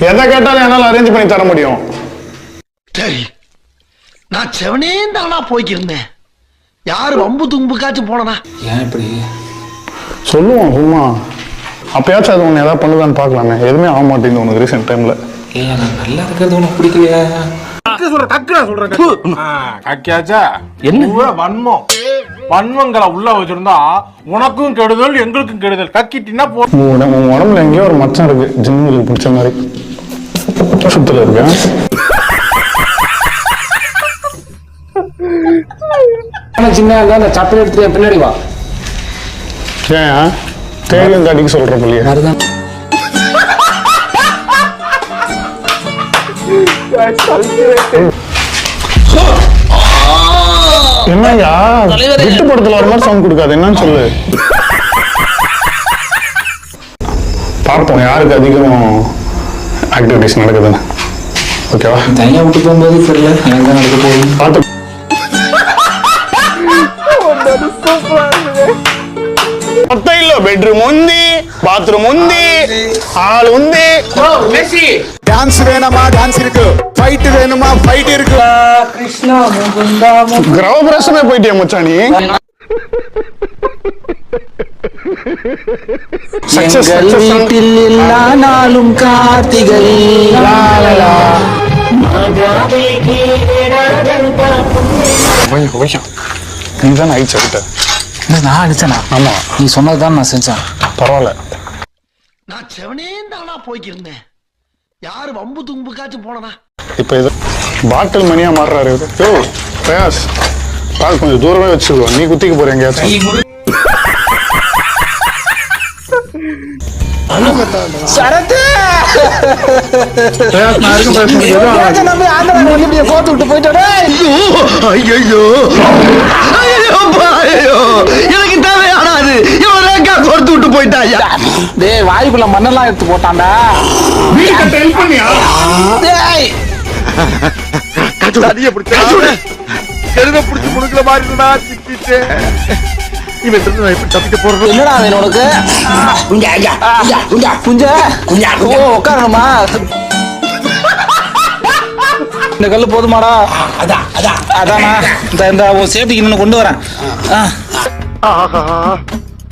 எதை கேட்டாலும் என்னால அரேஞ்ச் பண்ணி தர முடியும். சரி, நான் செவனே தானா போய்க்கிருந்தேன். யாரு வம்பு தும்புக்காச்சும் போனா ஏன் இப்படி சொல்லுவோம் சும்மா. அப்பயாச்சும் அது ஒன்று ஏதாவது பண்ணுதான்னு பார்க்கலாமே. எதுவுமே ஆக மாட்டேங்குது உனக்கு ரீசெண்ட் டைம்ல. நான் நல்லா இருக்கிறது உனக்கு பிடிக்கலையா? வன்மங்களை உள்ள வச்சிருந்தா உனக்கும் கெடுதல் எங்களுக்கும் கெடுதல். கக்கிட்டினா உன் உடம்புல எங்கேயோ ஒரு மச்சம் இருக்கு, ஜிம்முக்கு பிடிச்ச மாதிரி சுத்துல இருக்கு. சின்ன அந்த சப்பல் எடுத்து பின்னாடி வா. ஏன் தேயிலும் அடிக்க சொல்ற பிள்ளைய? என்னய்யா விட்டு படத்துல வர மாதிரி சவுண்ட் கொடுக்காது, என்னன்னு சொல்லு. பார்ப்போம் யாருக்கு அதிகம் ஆக்டிவிட்டிஸ் நடக்குதுன்னு. ஓகேவா? தனியா விட்டு போகும்போது தெரியல எனக்கு தான் நடக்க போகுது. பார்த்து பெட்ரூம் உந்தி, பாத்ரூம் உந்தி, ஆள் உந்தி. டான்ஸ் வேணுமா? டான்ஸ் இருக்கு. ஃபைட் வேணுமா? ஃபைட் இருக்கு. கிருஷ்ணா முகுந்தா கிரவபிரசமே போயிட்டியா மச்சானி? வீட்டில் எல்லா நாளும் கார்த்திகை. நீதான் ஆயிடுச்சு கிட்ட. நான் அடிச்சேனா? ஆமா, நீ சொன்னதுதான் நான் செஞ்சேன். பரவாயில்ல. நான் செவனே தானா போய்க்கிருந்தேன். யாரு வம்பு தும்புக்காச்சும் போனா இப்ப இது பாட்டில் மணியா மாறுறாரு. யோ பிரயாஸ், பால் கொஞ்சம் தூரமே வச்சுக்கோ. நீ குத்திக்க போற எங்கேயாச்சும். சரத்து கோத்து விட்டு போயிட்டோட. எனக்கு தேவையானாது கொடுத்து விட்டு போயிட்டாயா. டேய் வாய்க்குள்ள மண்ணெல்லாம் எடுத்து போட்டான்டா. தடிய பிடிச்ச கெடுத பிடிச்சி முடுக்கல மாதிரி இருந்தா சிக்கிட்டு. என்னடா வேணும் உனக்கு? உட்காரணுமா? இந்த கல்லு போதுமாடா? அதானா இந்த சேஃப்டிக்கு இன்னும் கொண்டு வரேன்.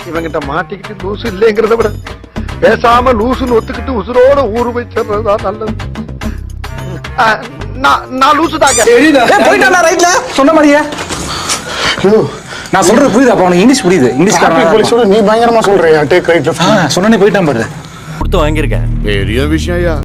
இவங்கிட்ட மாட்டிக்கிட்டு லூசு இல்லைங்கிறத விட பேசாம லூசுன்னு ஒத்துக்கிட்டு உசுரோட ஊரு போய் சேர்றதுதான் நல்லது. நான் லூசு தாங்க போயிட்டா ரைட்ல சொன்ன மாதிரியே. நான் சொல்றது புரியுதா? உனக்கு இங்கிலீஷ் புரியுது? இங்கிலீஷ் நீ பயங்கரமா சொல்றியா? டேக் ரைட் லெஃப்ட் சொன்னே போயிட்டான் பாரு. கொடுத்து வாங்கியிருக்கேன். பெரிய விஷயம்.